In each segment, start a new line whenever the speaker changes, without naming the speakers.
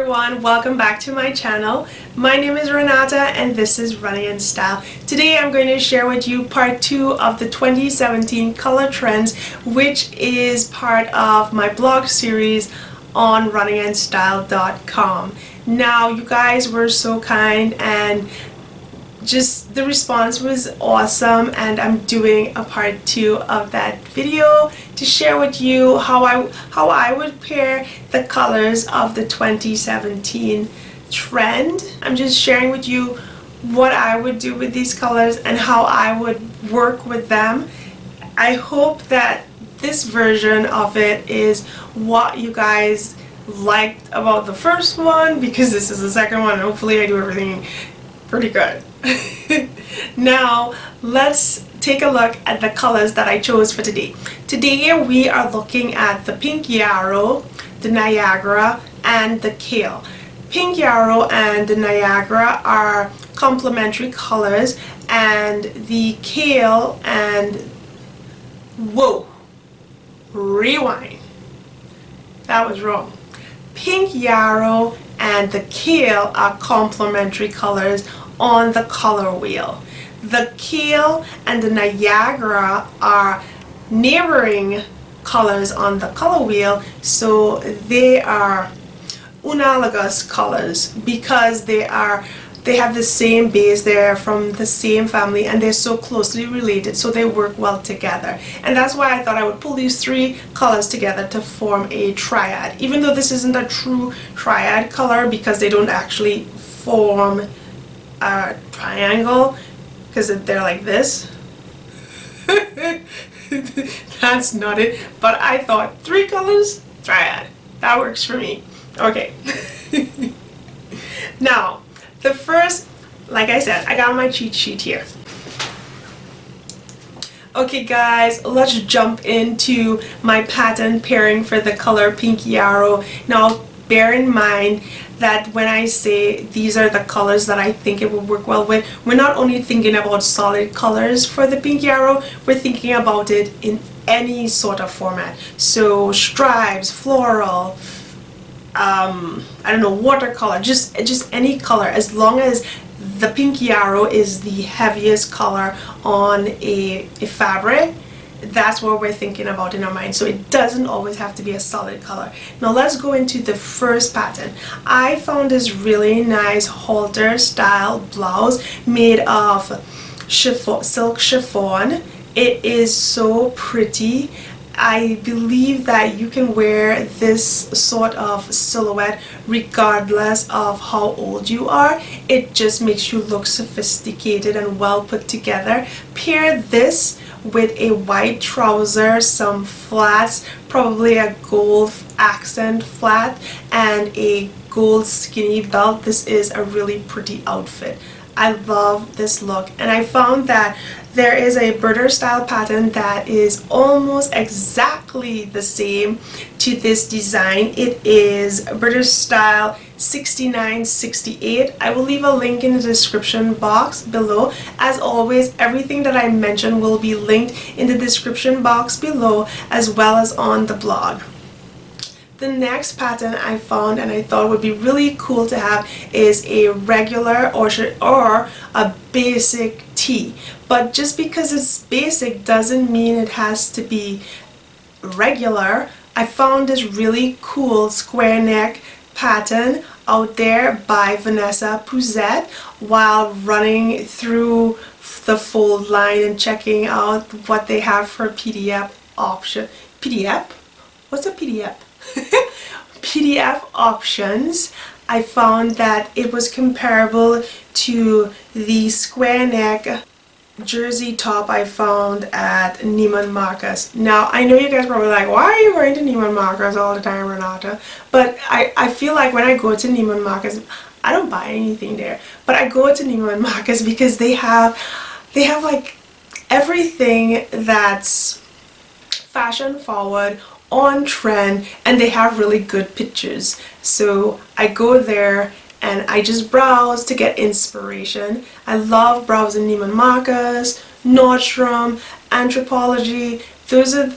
everyone, welcome back to my channel. My name is Renata and this is Running in Style. Today I'm going to share with you part 2 of the 2017 color trends, which is part of my blog series on RunningNStyle.com. Now you guys were so kind and just the response was awesome, and I'm doing a part 2 of that video to share with you how I would pair the colors of the 2017 trend. I'm just sharing with you what I would do with these colors and how I would work with them. I hope that this version of it is what you guys liked about the first one, because this is the second one and hopefully I do everything pretty good. Now let's take a look at the colors that I chose for today. Today we are looking at the pink yarrow, the Niagara, and the kale. Pink yarrow and the Niagara are complementary colors, and the kale and rewind, that was wrong. Pink yarrow and the kale are complementary colors on the color wheel. The kale and the Niagara are neighboring colors on the color wheel, so they are analogous colors because they have the same base, they're from the same family, and they're so closely related, so they work well together. And that's why I thought I would pull these three colors together to form a triad, even though this isn't a true triad color because they don't actually form a triangle because they're like this. That's not it, but I thought 3 colors, triad, that works for me. Okay. Now the first, like I said, I got my cheat sheet here. Okay guys, let's jump into my pattern pairing for the color pink yarrow. Now bear in mind that when I say these are the colors that I think it would work well with, we're not only thinking about solid colors for the pink yarrow, we're thinking about it in any sort of format. So stripes, floral, I don't know, watercolor, just any color, as long as the pink yarrow is the heaviest color on a fabric. That's what we're thinking about in our mind. So it doesn't always have to be a solid color. Now let's go into the first pattern. I found this really nice halter style blouse made of silk chiffon. It is so pretty. I believe that you can wear this sort of silhouette regardless of how old you are. It just makes you look sophisticated and well put together. Pair this with a white trouser, some flats, probably a gold accent flat, and a gold skinny belt. This is a really pretty outfit. I love this look, and I found that there is a birder style pattern that is almost exactly the same to this design. It is birder style 6968. I will leave a link in the description box below. As always, everything that I mentioned will be linked in the description box below as well as on the blog. The next pattern I found and I thought would be really cool to have is a regular or a basic tee. But just because it's basic doesn't mean it has to be regular. I found this really cool square neck pattern out there by Vanessa Pouzette while running through the fold line and checking out what they have for PDF option. PDF? What's a PDF? PDF options. I found that it was comparable to the square neck jersey top I found at Neiman Marcus. Now I know you guys are probably like, why are you going to Neiman Marcus all the time, Renata? But I feel like when I go to Neiman Marcus, I don't buy anything there, but I go to Neiman Marcus because they have like everything that's fashion forward, on trend, and they have really good pictures. So I go there and I just browse to get inspiration. I love browsing Neiman Marcus, Nordstrom, Anthropologie. Those are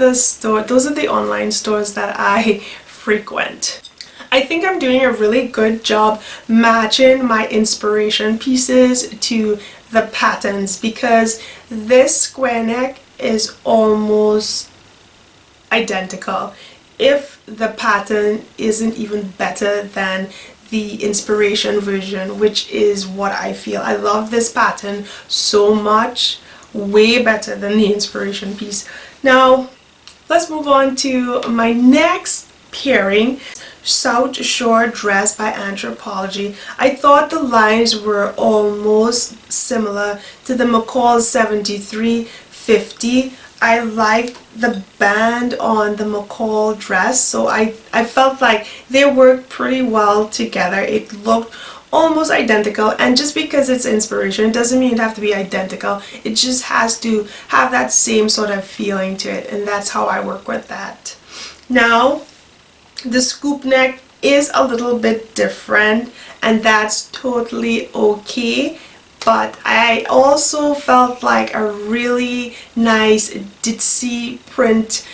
the online stores that I frequent. I think I'm doing a really good job matching my inspiration pieces to the patterns, because this square neck is almost identical, if the pattern isn't even better than the inspiration version, which is what I feel. I love this pattern so much, way better than the inspiration piece. Now let's move on to my next pairing, South Shore Dress by Anthropologie. I thought the lines were almost similar to the McCall 7350. I liked the band on the McCall dress, so I felt like they worked pretty well together. It looked almost identical, and just because it's inspiration doesn't mean it have to be identical. It just has to have that same sort of feeling to it, and that's how I work with that. Now the scoop neck is a little bit different, and that's totally okay, but I also felt like a really nice ditzy print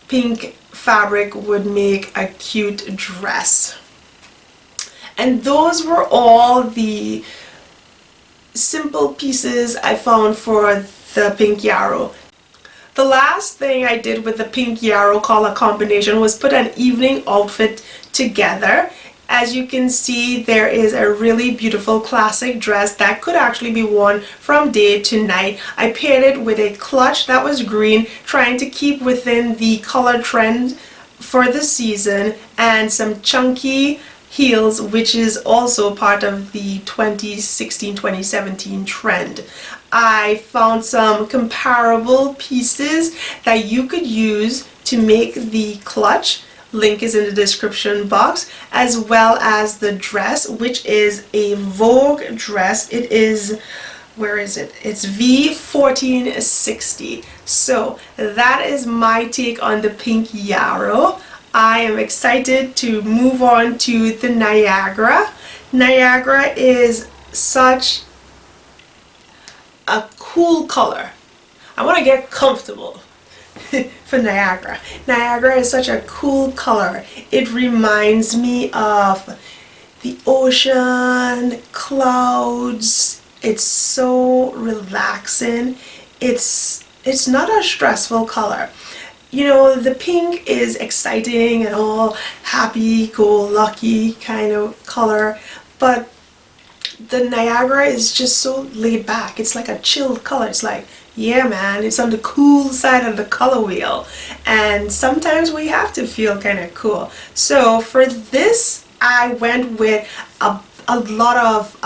pink fabric would make a cute dress. And those were all the simple pieces I found for the pink yarrow. The last thing I did with the pink yarrow color combination was put an evening outfit together. As you can see, there is a really beautiful classic dress that could actually be worn from day to night. I paired it with a clutch that was green, trying to keep within the color trend for the season, and some chunky heels, which is also part of the 2016-2017 trend. I found some comparable pieces that you could use to make the clutch. Link is in the description box, as well as the dress, which is a Vogue dress. It is, where is it? It's V1460. So that is my take on the pink yarrow. I am excited to move on to the Niagara. Niagara is such a cool color. I want to get comfortable for Niagara. Niagara is such a cool color. It reminds me of the ocean, clouds. It's so relaxing. It's not a stressful color. You know, the pink is exciting and all happy-go-lucky kind of color, but the Niagara is just so laid back. It's like a chilled color. It's like, yeah man, it's on the cool side of the color wheel, and sometimes we have to feel kind of cool. So for this, I went with a lot of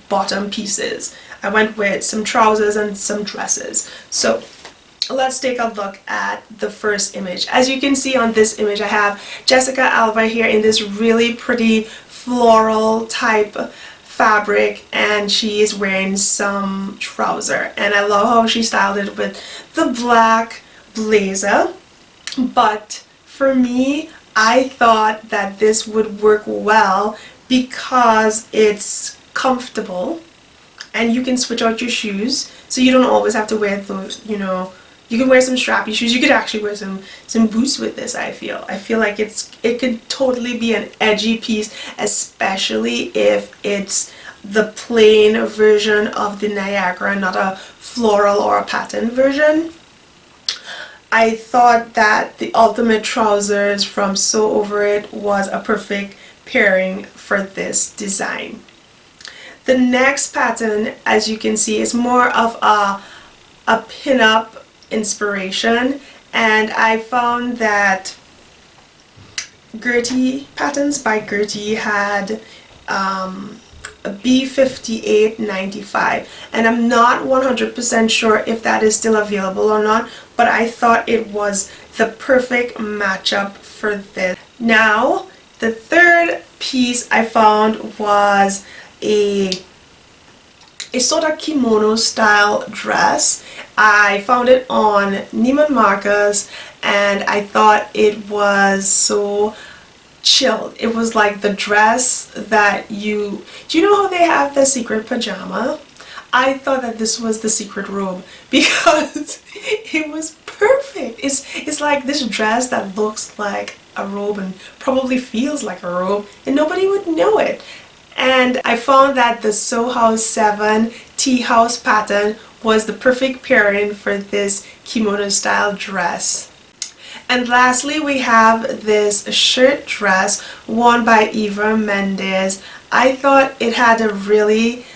bottom pieces. I went with some trousers and some dresses. So let's take a look at the first image. As you can see on this image, I have Jessica Alba here in this really pretty floral type fabric, and she is wearing some trouser, and I love how she styled it with the black blazer. But for me, I thought that this would work well because it's comfortable and you can switch out your shoes, so you don't always have to wear those, you know. You can wear some strappy shoes. You could actually wear some boots with this. I feel like it could totally be an edgy piece, especially if it's the plain version of the Niagara, not a floral or a pattern version. I thought that the ultimate trousers from Sew Over It was a perfect pairing for this design. The next pattern, as you can see, is more of a pin-up inspiration, and I found that Gertie Patterns by Gertie had a B5895, and I'm not 100% sure if that is still available or not, but I thought it was the perfect matchup for this. Now the third piece I found was a sort of kimono style dress. I found it on Neiman Marcus, and I thought it was so chilled. It was like the dress that do you know how they have the secret pajama? I thought that this was the secret robe because it was perfect. It's like this dress that looks like a robe and probably feels like a robe, and nobody would know it. And I found that the Sew House 7 Tea House pattern was the perfect pairing for this kimono style dress. And lastly, we have this shirt dress worn by Eva Mendes. I thought it had a really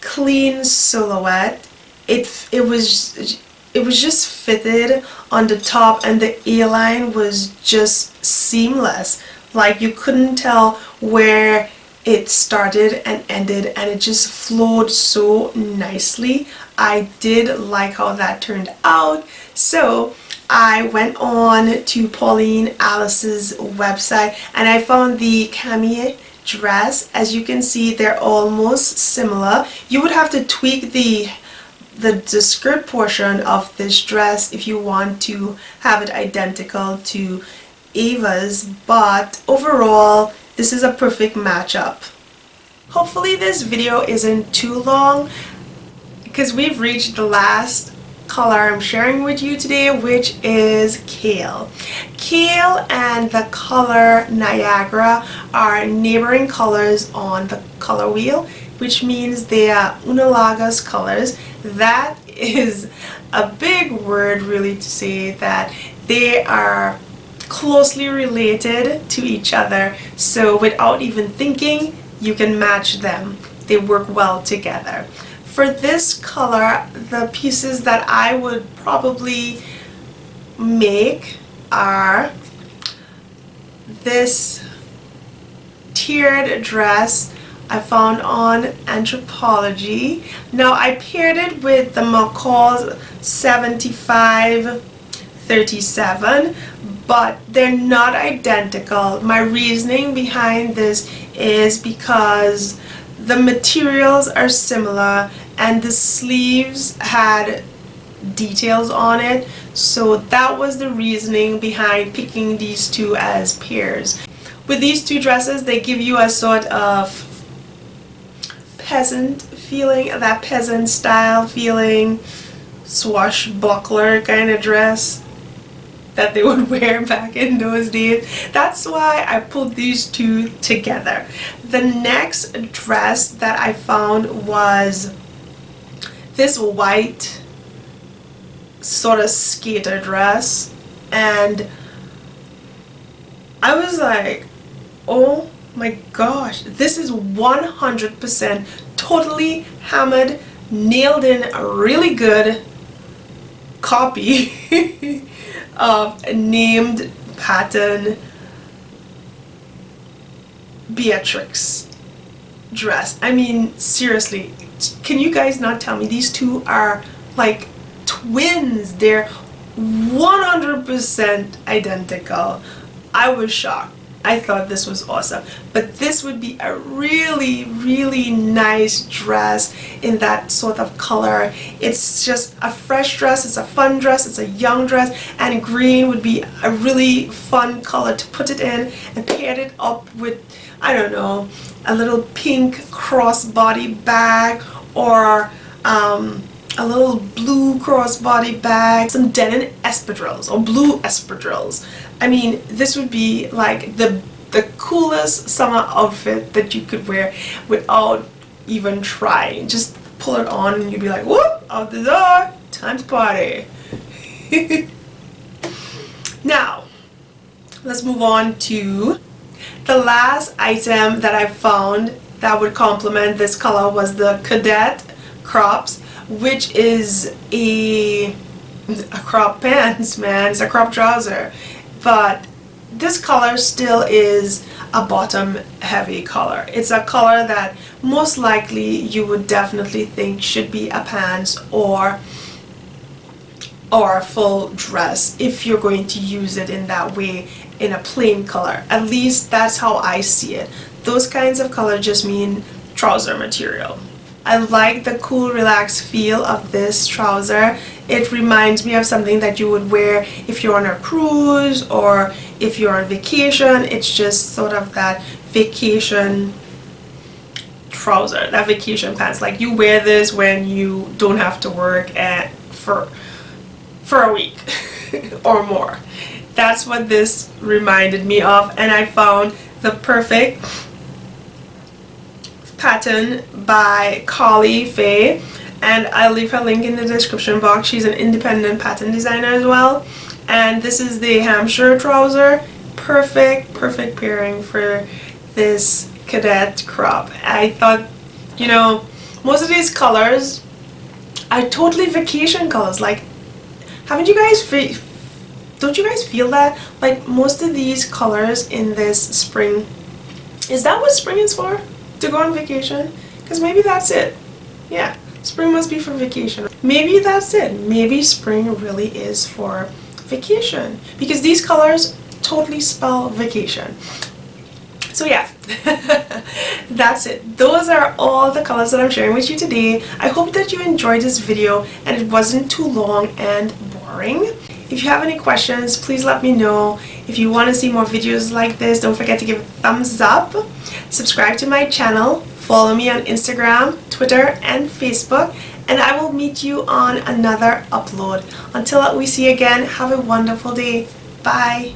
clean silhouette. It was just fitted on the top, and the A-line was just seamless. Like you couldn't tell where it started and ended, and it just flowed so nicely. I did like how that turned out. So I went on to Pauline Alice's website and I found the cami dress. As you can see, they're almost similar. You would have to tweak the skirt portion of this dress if you want to have it identical to Eva's, but overall this is a perfect matchup. Hopefully this video isn't too long, because we've reached the last color I'm sharing with you today, which is Kale. Kale and the color Niagara are neighboring colors on the color wheel, which means they are unalogous colors. That is a big word really to say that they are closely related to each other, so without even thinking you can match them. They work well together. For this color, the pieces that I would probably make are this tiered dress I found on Anthropologie. Now I paired it with the McCall's 7537, but they're not identical. My reasoning behind this is because the materials are similar and the sleeves had details on it, so that was the reasoning behind picking these two as pairs. With these two dresses, they give you a sort of peasant feeling, that peasant style feeling, swashbuckler kind of dress that they would wear back in those days. That's why I pulled these two together. The next dress that I found was this white sort of skater dress, and I was like, oh my gosh, this is 100% totally hammered, nailed in a really good copy of a named pattern Beatrix dress. I mean, seriously, can you guys not tell me these two are like twins? They're 100% identical. I was shocked. I thought this was awesome, but this would be a really nice dress in that sort of color. It's just a fresh dress, it's a fun dress, it's a young dress, and green would be a really fun color to put it in, and pair it up with, I don't know, a little pink crossbody bag, or a little blue crossbody bag, some denim espadrilles or blue espadrilles. I mean, this would be like the coolest summer outfit that you could wear without even trying. Just pull it on and you'd be like, whoop, out the door, time to party. Now, let's move on to the last item that I found that would complement this color was the Cadet crops, which is a crop pants, man. It's a crop trouser, but this color still is a bottom heavy color. It's a color that most likely you would definitely think should be a pants or a full dress if you're going to use it in that way, in a plain color. At least that's how I see it. Those kinds of colors just mean trouser material. I like the cool, relaxed feel of this trouser. It reminds me of something that you would wear if you're on a cruise or if you're on vacation. It's just sort of that vacation trouser, that vacation pants. Like you wear this when you don't have to work for a week or more. That's what this reminded me of, and I found the perfect pattern by Carly Faye, and I'll leave her link in the description box. She's an independent pattern designer as well. And this is the Hampshire trouser. Perfect pairing for this cadet crop. I thought, you know, most of these colors are totally vacation colors. Like, don't you guys feel that? Like, most of these colors in this spring, is that what spring is for? To go on vacation? Because maybe that's it. Yeah, spring must be for vacation. Maybe that's it. Maybe spring really is for vacation, because these colors totally spell vacation. So yeah, that's it. Those are all the colors that I'm sharing with you today. I hope that you enjoyed this video and it wasn't too long and boring. If you have any questions, please let me know. If you want to see more videos like this, don't forget to give a thumbs up. Subscribe to my channel. Follow me on Instagram, Twitter, and Facebook. And I will meet you on another upload. Until we see you again, have a wonderful day. Bye.